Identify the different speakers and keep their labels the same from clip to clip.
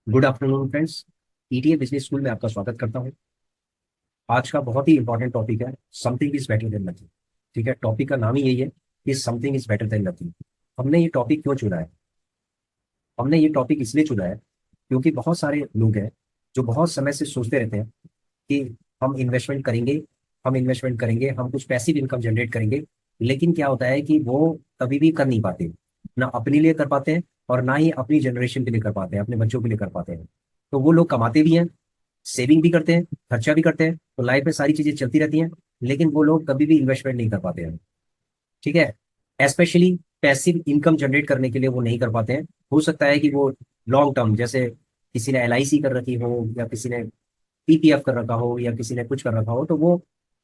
Speaker 1: Good afternoon friends. ETA business school में आपका स्वागत करता हूं। आज का बहुत ही इंपॉर्टेंट टॉपिक है, something is better than nothing. ठीक है, टॉपिक का नाम ही यही है कि something is better than nothing. हमने ये टॉपिक क्यों चुना है? हमने ये टॉपिक इसलिए चुना है क्योंकि बहुत सारे लोग हैं जो बहुत समय से सोचते रहते हैं कि हम इन्वेस्टमेंट करेंगे, हम इन्वेस्टमेंट करेंगे, हम कुछ पैसिव इनकम जनरेट करेंगे। लेकिन क्या होता है कि वो कभी भी कर नहीं पाते, ना अपने लिए कर पाते हैं और ना ही अपनी जनरेशन के लिए कर पाते हैं, अपने बच्चों के लिए कर पाते हैं। तो वो लोग कमाते भी हैं, सेविंग भी करते हैं, खर्चा भी करते हैं, तो लाइफ में सारी चीजें चलती रहती हैं। लेकिन वो लोग कभी भी इन्वेस्टमेंट नहीं कर पाते हैं। ठीक है, स्पेशली पैसिव इनकम जनरेट करने के लिए वो नहीं कर पाते हैं। हो सकता है कि वो लॉन्ग टर्म, जैसे किसी ने एलआईसी कर रखी हो या किसी ने पीपीएफ कर रखा हो या किसी ने कुछ कर रखा हो, तो वो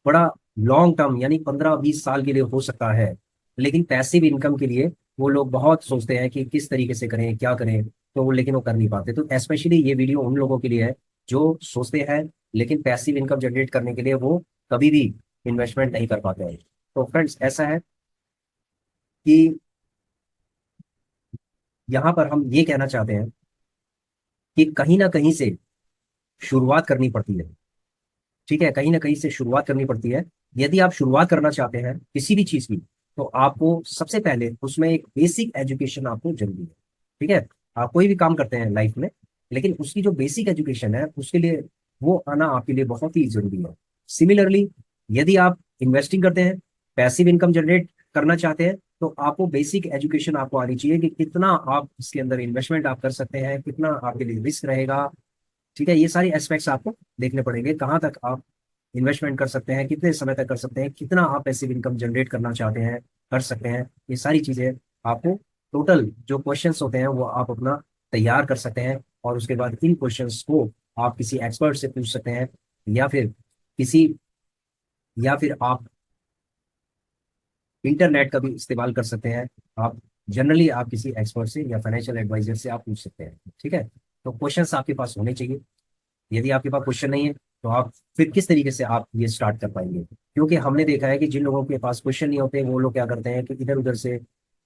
Speaker 1: बड़ा लॉन्ग टर्म यानी 15-20 साल के लिए हो सकता है। लेकिन पैसिव इनकम के लिए वो लोग बहुत सोचते हैं कि किस तरीके से करें, क्या करें, तो वो लेकिन वो कर नहीं पाते। तो स्पेशली ये वीडियो उन लोगों के लिए है जो सोचते हैं लेकिन पैसिव इनकम जनरेट करने के लिए वो कभी भी इन्वेस्टमेंट नहीं कर पाते हैं। तो फ्रेंड्स, ऐसा है कि यहाँ पर हम ये कहना चाहते हैं कि कहीं ना कहीं से शुरुआत करनी पड़ती है। ठीक है, कहीं ना कहीं से शुरुआत करनी पड़ती है। यदि आप शुरुआत करना चाहते हैं किसी भी चीज की, तो आपको सबसे पहले उसमें एक बेसिक एजुकेशन आपको जरूरी है। ठीक है, आप कोई भी काम करते हैं लाइफ में, लेकिन उसकी जो बेसिक एजुकेशन है उसके लिए वो आना आपके लिए बहुत ही जरूरी है। सिमिलरली, यदि आप इन्वेस्टिंग करते हैं, पैसिव इनकम जनरेट करना चाहते हैं, तो आपको बेसिक एजुकेशन आपको आनी चाहिए कि कितना आप इसके अंदर इन्वेस्टमेंट आप कर सकते हैं, कितना आपके लिए रिस्क रहेगा। ठीक है, ये सारी एस्पेक्ट्स आपको देखने पड़ेंगे, कहाँ तक आप इन्वेस्टमेंट कर सकते हैं, कितने समय तक कर सकते हैं, कितना आप पैसिव इनकम जनरेट करना चाहते हैं, कर सकते हैं। ये सारी चीजें आपको, टोटल जो क्वेश्चंस होते हैं वो आप अपना तैयार कर सकते हैं। और उसके बाद इन क्वेश्चंस को आप किसी एक्सपर्ट से पूछ सकते हैं, या फिर किसी, या फिर आप इंटरनेट का भी इस्तेमाल कर सकते हैं। आप जनरली आप किसी एक्सपर्ट से या फाइनेंशियल एडवाइजर से आप पूछ सकते हैं। ठीक है, तो क्वेश्चंस आपके पास होने चाहिए। यदि आपके पास क्वेश्चन नहीं है, तो आप फिर किस तरीके से आप ये स्टार्ट कर पाएंगे? क्योंकि हमने देखा है कि जिन लोगों के पास क्वेश्चन नहीं होते वो लोग क्या करते हैं कि इधर उधर से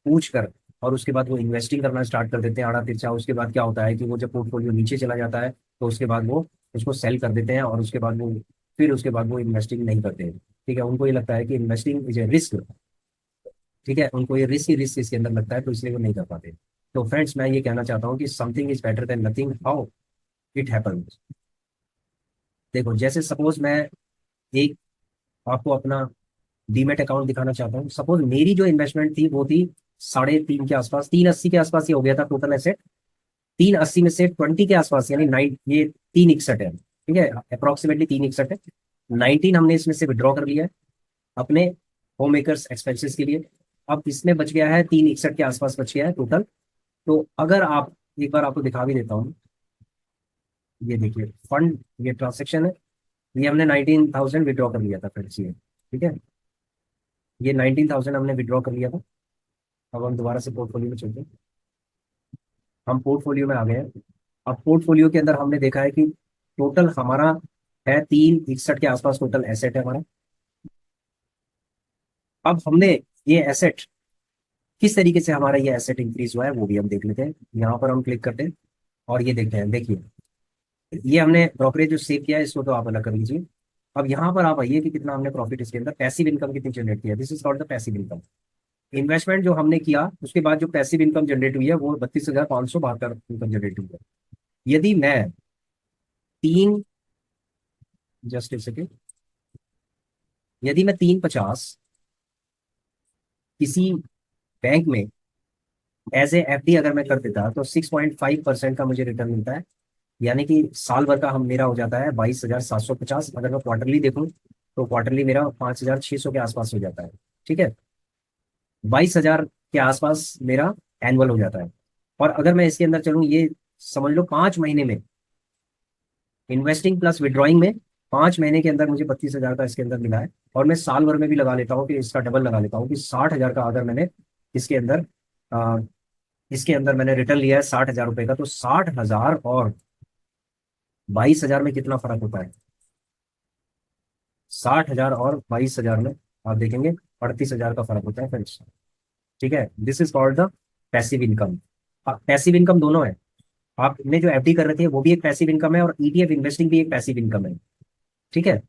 Speaker 1: पूछ कर और उसके बाद वो इन्वेस्टिंग करना स्टार्ट कर देते हैं आड़ा तिरछा। उसके बाद क्या होता है कि वो जब पोर्टफोलियो नीचे चला जाता है, तो उसके बाद वो उसको सेल कर देते हैं और उसके बाद वो, फिर उसके बाद वो इन्वेस्टिंग नहीं करते हैं। ठीक है, उनको ये लगता है कि इन्वेस्टिंग इज ए रिस्क। ठीक है, उनको ये रिस्क ही रिस्क इसके अंदर लगता है, तो इसलिए वो नहीं कर पाते। तो फ्रेंड्स, मैं ये कहना चाहता हूँ कि something is better than nothing. How it happens? देखो, जैसे सपोज मैं एक आपको अपना डीमेट अकाउंट दिखाना चाहता हूँ। सपोज मेरी जो इन्वेस्टमेंट थी वो थी 3.5 के आसपास, 380 के आसपास ये हो गया था टोटल एसेट। 380 में से 20 के आसपास यानी 9, ये 361 है। ठीक है, अप्रोक्सीमेटली 361 है। 19 हमने इसमें से विड्रॉ कर लिया है अपने होम मेकर्स एक्सपेंसेस के लिए। अब इसमें बच गया है 361 के आसपास बच गया है टोटल। तो अगर आप, एक बार आपको दिखा भी देता हूँ, ये देखिए फंड, ये ट्रांजेक्शन है। ये हमने 19,000 विड्रॉ कर लिया था फ्रेंड्स, ये ठीक है, ये 19,000 हमने विड्रॉ कर लिया था। अब हम दोबारा से पोर्टफोलियो में चलते हैं। हम पोर्टफोलियो में आ गए हैं। अब पोर्टफोलियो के अंदर हमने देखा है कि टोटल हमारा है 361 के आसपास टोटल एसेट है हमारा। अब हमने ये एसेट, किस तरीके से हमारा ये एसेट इंक्रीज हुआ है वो भी हम देख लेते हैं। यहाँ पर हम क्लिक करते हैं और ये देखते हैं। देखिए, ये हमने ब्रोकरेज जो सेव किया है इसको तो आप अलग कर लीजिए। अब यहाँ पर आप आइए कि कितना हमने प्रॉफिट इसके अंदर, पैसिव इनकम कितनी जनरेट किया। This is called the passive income. Investment जो हमने किया उसके बाद जो पैसिव इनकम जनरेट हुई है वो 32,572 इनकम जनरेट हुई है। यदि मैं तीन, जस्ट एक सेकेंड, यदि मैं 350 किसी बैंक में एज ए एफडी अगर मैं कर देता तो 6.5% का मुझे रिटर्न मिलता है। यानी कि साल भर का हम मेरा हो जाता है 22,750। अगर मैं क्वार्टरली देखूं तो क्वार्टरली मेरा 5,600 के आसपास हो जाता है। ठीक है, 22,000 के आसपास मेरा एनुअल हो जाता है। और अगर मैं इसके अंदर चलूँ, ये समझ लो 5 महीने में, इन्वेस्टिंग प्लस विड्रॉइंग में 5 महीने के अंदर मुझे 32,000 का इसके अंदर मिला है। और मैं साल भर में भी लगा लेता हूँ कि इसका डबल लगा लेता हूँ कि 60,000 का अगर मैंने इसके अंदर, अ, इसके अंदर मैंने रिटर्न लिया है 60,000 रुपए का, तो 60,000 और 22,000 में कितना फर्क होता है? 60,000 और 22,000 में आप देखेंगे 38,000 का फर्क होता है फ्रेंड्स। ठीक है, this is called the passive income. Passive income दोनों है, आपने जो एफडी कर रहे थे वो भी एक पैसिव इनकम है, और ईटीएफ इन्वेस्टिंग भी एक पैसिव इनकम है। ठीक है।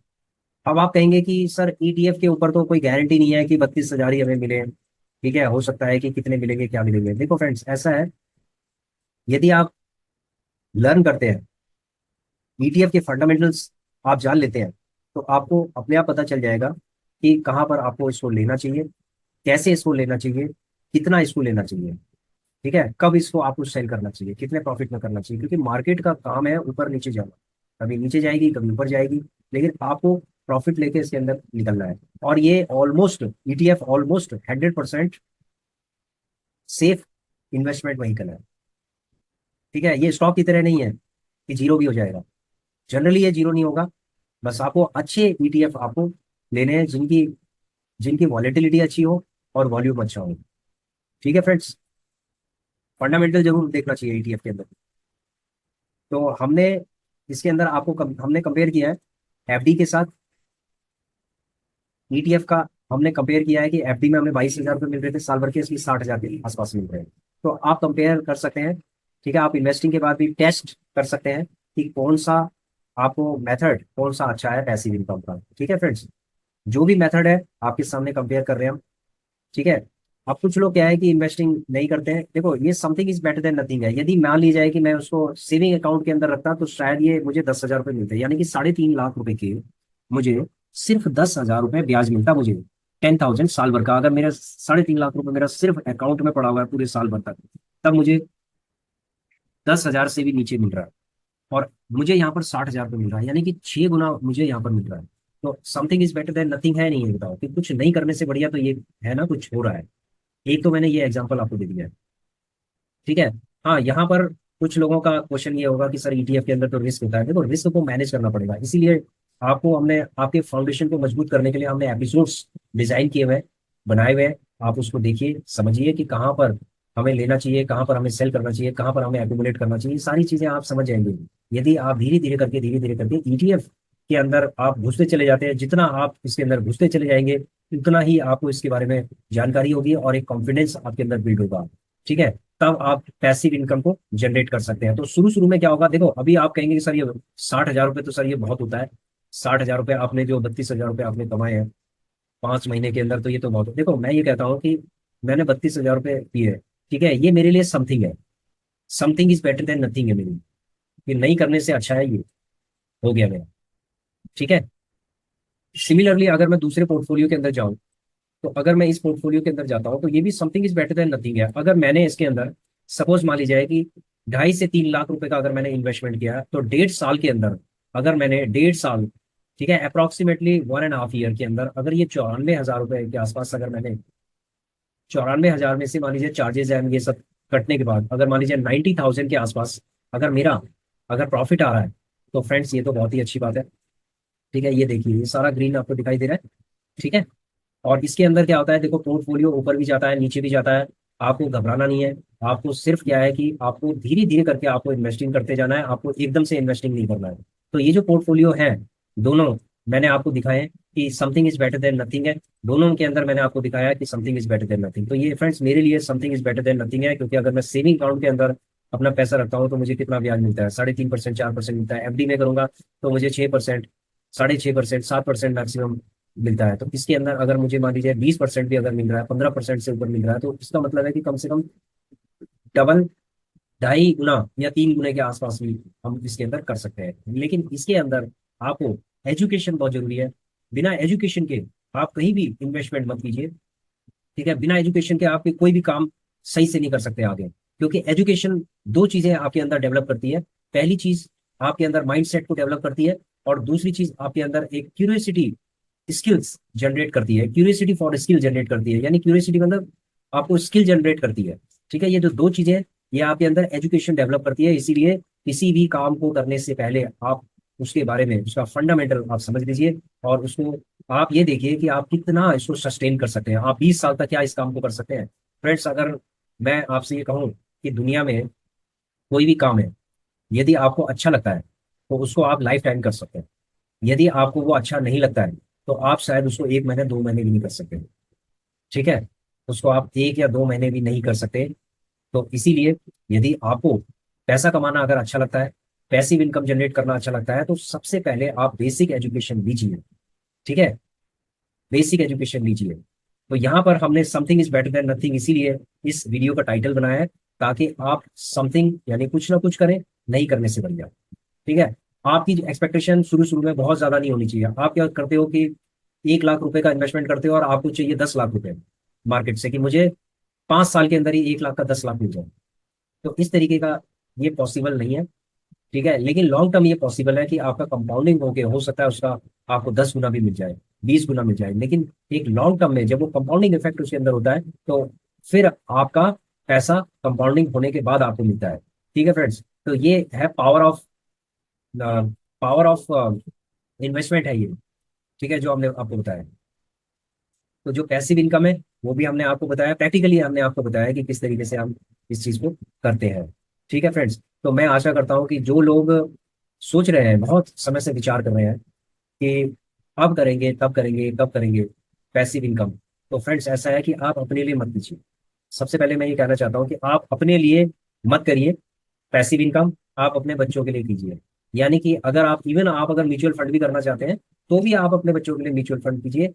Speaker 1: अब आप कहेंगे कि सर ईटीएफ के ऊपर तो कोई गारंटी नहीं है कि 32,000 ही हमें मिले। ठीक है, हो सकता है कि कितने मिलेंगे क्या मिलेंगे। देखो फ्रेंड्स, ऐसा है, यदि आप लर्न करते हैं, ईटीएफ के फंडामेंटल्स आप जान लेते हैं, तो आपको अपने आप पता चल जाएगा कि कहाँ पर आपको इसको लेना चाहिए, कैसे इसको लेना चाहिए, कितना इसको लेना चाहिए। ठीक है, कब इसको आपको सेल करना चाहिए, कितने प्रॉफिट में करना चाहिए, क्योंकि मार्केट का काम है ऊपर नीचे जाना। कभी नीचे जाएगी कभी ऊपर जाएगी, लेकिन आपको प्रॉफिट लेके इसके अंदर निकलना है। और ये almost, ETF almost 100% safe investment vehicle है। ठीक है, ये स्टॉक की तरह नहीं है कि जीरो भी हो जाएगा। जनरली ये जीरो नहीं होगा। बस आपको अच्छे ईटीएफ आपको लेने हैं, जिनकी जिनकी वॉलेटिलिटी अच्छी हो और वॉल्यूम अच्छा हो। ठीक है फ्रेंड्स, फंडामेंटल जरूर देखना चाहिए ईटीएफ के अंदर। तो हमने इसके अंदर आपको हमने कंपेयर किया है एफडी के साथ। ईटीएफ का हमने कंपेयर किया है कि एफडी में हमें 22,000 रुपये मिल रहे थे साल भर के, इसमें 60,000 के आसपास मिल रहे हैं। तो आप कंपेयर कर सकते हैं। ठीक है, आप इन्वेस्टिंग के बाद भी टेस्ट कर सकते हैं कि कौन सा आपको मेथड कौन सा अच्छा है पैसिव इनकम का। ठीक है फ्रेंड्स, जो भी मेथड है आपके सामने कंपेयर कर रहे हैं हम। ठीक है। अब कुछ लोग क्या है कि इन्वेस्टिंग नहीं करते हैं। देखो, ये something is better than nothing है। यदि मान ली जाए कि मैं उसको सेविंग अकाउंट के अंदर रखता तो शायद ये मुझे 10,000 रुपये मिलते, यानी कि 3.5 लाख रुपए के मुझे सिर्फ 10,000 रुपये ब्याज मिलता मुझे। 10,000 साल भर का, अगर मेरा 3.5 लाख रुपए मेरा सिर्फ अकाउंट में पड़ा हुआ है पूरे साल भर तक, तब मुझे 10,000 से भी नीचे मिल रहा है। और मुझे यहाँ पर 60,000 रुपये मिल रहा है, यानी कि 6 गुना मुझे यहाँ पर मिल रहा है। तो something is better than nothing है नहीं, ये बताओ कि कुछ नहीं करने से बढ़िया तो ये है ना, कुछ हो रहा है। एक तो मैंने ये एग्जांपल आपको दे दिया है। ठीक है। हाँ, यहाँ पर कुछ लोगों का क्वेश्चन ये होगा कि सर ईटीएफ के अंदर तो रिस्क होता है। देखो, रिस्क को मैनेज करना पड़ेगा, इसीलिए आपको हमने आपके फाउंडेशन को मजबूत करने के लिए हमने एपिसोड्स डिजाइन किए हुए हैं, बनाए हुए हैं। आप उसको देखिए, समझिए कि कहाँ पर हमें लेना चाहिए, कहाँ पर हमें सेल करना चाहिए, कहाँ पर हमें एक्यूमुलेट करना चाहिए, सारी चीजें आप समझ जाएंगे यदि आप धीरे धीरे करके ईटीएफ के अंदर आप घुसते चले जाते हैं। जितना आप इसके अंदर घुसते चले जाएंगे, उतना ही आपको इसके बारे में जानकारी होगी और एक कॉन्फिडेंस आपके अंदर बिल्ड होगा। ठीक है, तब आप पैसिव इनकम को जनरेट कर सकते हैं। तो शुरू शुरू में क्या होगा, देखो अभी आप कहेंगे कि सर ये 60,000 रुपये तो सर ये बहुत होता है। 60,000 रुपये आपने जो 32,000 रुपये आपने कमाए हैं 5 महीने के अंदर, तो ये तो बहुत है। देखो, मैं ये कहता हूँ कि मैंने 32,000 रुपये दिए। ठीक है, ये मेरे लिए समथिंग है। Something is better than nothing है मेरे लिए। ये नहीं करने से अच्छा है, ये हो गया मेरा। ठीक है। सिमिलरली अगर मैं दूसरे पोर्टफोलियो के अंदर जाऊं, तो अगर मैं इस पोर्टफोलियो के अंदर जाता हूं तो ये भी something is better than nothing है। अगर मैंने इसके अंदर सपोज मान लीजिए कि 2.5 से 3 लाख रुपए का अगर मैंने इन्वेस्टमेंट किया, तो 1.5 साल के अंदर, अगर मैंने 1.5 साल, ठीक है, अप्रोक्सीमेटली 1.5 ईयर के अंदर, अगर ये 94,000 रुपए के आसपास, अगर मैंने 94,000 में से मान लीजिए चार्जेस एंड ये सब कटने के बाद अगर मान लीजिए 90,000 के आसपास अगर मेरा अगर प्रॉफिट आ रहा है, तो फ्रेंड्स ये तो बहुत ही अच्छी बात है। ठीक है, ये देखिए, ये सारा ग्रीन आपको दिखाई दे रहा है। ठीक है। और इसके अंदर क्या होता है, देखो पोर्टफोलियो ऊपर भी जाता है नीचे भी जाता है। आपको घबराना नहीं है। आपको सिर्फ क्या है कि आपको धीरे धीरे करके आपको इन्वेस्टिंग करते जाना है, आपको एकदम से इन्वेस्टिंग नहीं करना है। तो ये जो पोर्टफोलियो है, दोनों मैंने आपको दिखाए हैं कि something is better than nothing है। दोनों के अंदर मैंने आपको दिखाया है कि something is better than nothing. तो ये फ्रेंड्स मेरे लिए something is better than nothing है, क्योंकि अगर मैं सेविंग अकाउंट के अंदर अपना पैसा रखता हूँ तो मुझे कितना ब्याज मिलता है, 3.5%, 4% मिलता है। एफडी में करूंगा तो मुझे 6%, 6.5%, 7% मैक्सिमम मिलता है। तो इसके अंदर अगर मुझे मान लीजिए 20% भी अगर मिल रहा है, 15% से ऊपर मिल रहा है, तो इसका मतलब है कि कम से कम डबल, 2.5 गुना या 3 गुने के आसपास भी हम इसके अंदर कर सकते हैं। लेकिन इसके अंदर आपको एजुकेशन बहुत जरूरी है। बिना एजुकेशन के आप कहीं भी इन्वेस्टमेंट मत कीजिए। ठीक है, बिना एजुकेशन के आप कोई भी काम सही से नहीं कर सकते आगे, क्योंकि एजुकेशन दो चीजें आपके अंदर डेवलप करती है। पहली चीज आपके अंदर माइंड सेट को डेवलप करती है, और दूसरी चीज आपके अंदर एक क्यूरियोसिटी स्किल्स जनरेट करती है। क्यूरियोसिटी फॉर स्किल जनरेट करती है, यानी क्यूरियोसिटी मतलब आपको स्किल जनरेट करती है। ठीक है, ये जो दो चीजें हैं, ये आपके अंदर एजुकेशन डेवलप करती है। इसीलिए किसी भी काम को करने से पहले आप उसके बारे में उसका फंडामेंटल आप समझ लीजिए, और उसको आप ये देखिए कि आप कितना इसको सस्टेन कर सकते हैं। आप 20 साल तक क्या इस काम को कर सकते हैं। फ्रेंड्स, अगर मैं आपसे ये कहूँ कि दुनिया में कोई भी काम है, यदि आपको अच्छा लगता है तो उसको आप लाइफ टाइम कर सकते हैं। यदि आपको वो अच्छा नहीं लगता है, तो आप शायद उसको 1 महीने 2 महीने भी नहीं कर सकते। ठीक है, उसको आप 1 या 2 महीने भी नहीं कर सकते। तो इसीलिए यदि आपको पैसा कमाना अगर अच्छा लगता है, पैसिव इनकम जनरेट करना अच्छा लगता है, तो सबसे पहले आप बेसिक एजुकेशन लीजिए। ठीक है, बेसिक एजुकेशन लीजिए। तो यहाँ पर हमने something is better than nothing इसीलिए इस वीडियो का टाइटल बनाया है, ताकि आप समथिंग यानी कुछ ना कुछ करें, नहीं करने से बढ़िया। ठीक है, आपकी एक्सपेक्टेशन शुरू शुरू में बहुत ज्यादा नहीं होनी चाहिए। आप क्या करते हो कि 1 लाख रुपए का इन्वेस्टमेंट करते हो और आपको चाहिए 10 लाख रुपए मार्केट से, कि मुझे 5 साल के अंदर ही 1 लाख का 10 लाख मिल जाए। तो इस तरीके का ये पॉसिबल नहीं है। ठीक है, लेकिन लॉन्ग टर्म ये पॉसिबल है कि आपका कंपाउंडिंग हो सकता है उसका आपको 10 गुना भी मिल जाए, 20 गुना मिल जाए। लेकिन एक लॉन्ग टर्म में जब वो कंपाउंडिंग इफेक्ट उसके अंदर होता है, तो फिर आपका पैसा कंपाउंडिंग होने के बाद आपको मिलता है। ठीक है फ्रेंड्स, तो ये है पावर ऑफ इन्वेस्टमेंट है ये। ठीक है, जो हमने आपको बताया। तो जो पैसिव इनकम है वो भी हमने आपको बताया, प्रैक्टिकली हमने आपको बताया कि किस तरीके से हम इस चीज को करते हैं। ठीक है फ्रेंड्स, तो मैं आशा करता हूँ कि जो लोग सोच रहे हैं, बहुत समय से विचार कर रहे हैं कि अब करेंगे तब करेंगे कब करेंगे पैसिव इनकम, तो फ्रेंड्स ऐसा है कि आप अपने लिए मत कीजिए। सबसे पहले मैं ये कहना चाहता हूँ कि आप अपने लिए मत करिए पैसिव इनकम, आप अपने बच्चों के लिए कीजिए। यानी कि अगर आप इवन आप अगर म्यूचुअल फंड भी करना चाहते हैं, तो भी आप अपने बच्चों के लिए म्यूचुअल फंड कीजिए।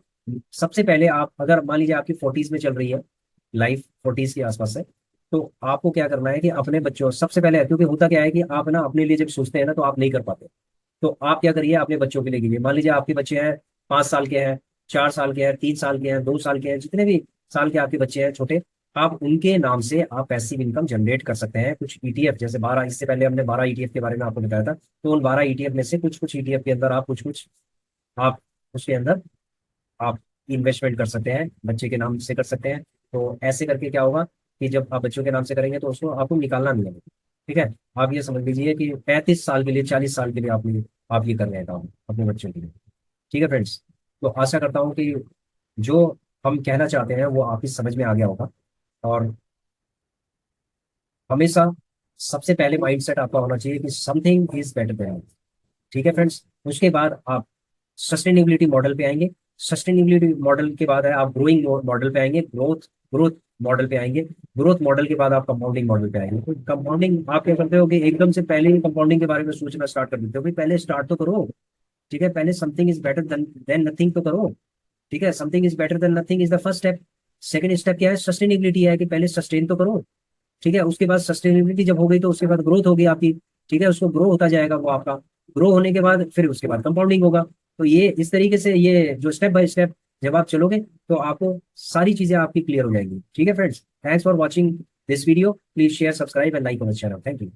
Speaker 1: सबसे पहले आप अगर मान लीजिए आपकी 40s में चल रही है, लाइफ 40s के आसपास है, तो आपको क्या करना है कि अपने बच्चों सबसे पहले, क्योंकि होता क्या है कि आप ना अपने लिए जब सोचते हैं ना तो आप नहीं कर पाते। तो आप क्या करिए, अपने बच्चों के लिए कीजिए। मान लीजिए आपके बच्चे हैं 5 साल के हैं, 4 साल के हैं, 3 साल के हैं, 2 साल के हैं, जितने भी साल के आपके बच्चे हैं छोटे, आप उनके नाम से आप पैसिव इनकम जनरेट कर सकते हैं। कुछ ईटीएफ, जैसे 12, इससे पहले हमने 12 ईटीएफ के बारे में आपको बताया था, तो उन 12 ईटीएफ में से कुछ कुछ ईटीएफ के अंदर आप कुछ कुछ आप उसके अंदर आप इन्वेस्टमेंट कर सकते हैं, बच्चे के नाम से कर सकते हैं। तो ऐसे करके क्या होगा कि जब आप बच्चों के नाम से करेंगे तो उसको आपको निकालना नहीं है। ठीक है, आप ये समझ लीजिए कि 35 साल के लिए, 40 साल के लिए आप ये कर रहे हैं काम अपने बच्चों के लिए। ठीक है फ्रेंड्स, तो आशा करता हूँ कि जो हम कहना चाहते हैं वो आपकी समझ में आ गया होगा। और हमेशा सबसे पहले माइंडसेट आपका होना चाहिए कि समथिंग इज बेटर देन। ठीक है फ्रेंड्स, उसके बाद आप सस्टेनेबिलिटी मॉडल पे आएंगे। सस्टेनेबिलिटी मॉडल के बाद है आप ग्रोइंग मॉडल पे आएंगे, ग्रोथ ग्रोथ मॉडल पे आएंगे। ग्रोथ मॉडल के बाद आप कंपाउंडिंग मॉडल पे आएंगे। तो कंपाउंडिंग आप क्या करते हो कि एकदम से पहले ही कंपाउंडिंग के बारे में सोचना स्टार्ट कर देते हो, भाई पहले स्टार्ट तो करो। ठीक है, पहले something is better than nothing तो करो। ठीक है, something is better than nothing is the first step. Second step क्या है, सस्टेनेबिलिटी है कि पहले सस्टेन तो करो। ठीक है, उसके बाद सस्टेनेबिलिटी जब हो गई तो उसके बाद ग्रोथ होगी आपकी। ठीक है, उसको ग्रो होता जाएगा वो आपका। ग्रो होने के बाद फिर उसके बाद कंपाउंडिंग होगा। तो ये इस तरीके से ये जो स्टेप बाय स्टेप जब आप चलोगे तो आपको सारी चीजें आपकी क्लियर हो जाएंगी। ठीक है friends, thanks for watching this video, please share, subscribe and like our channel. Thank you.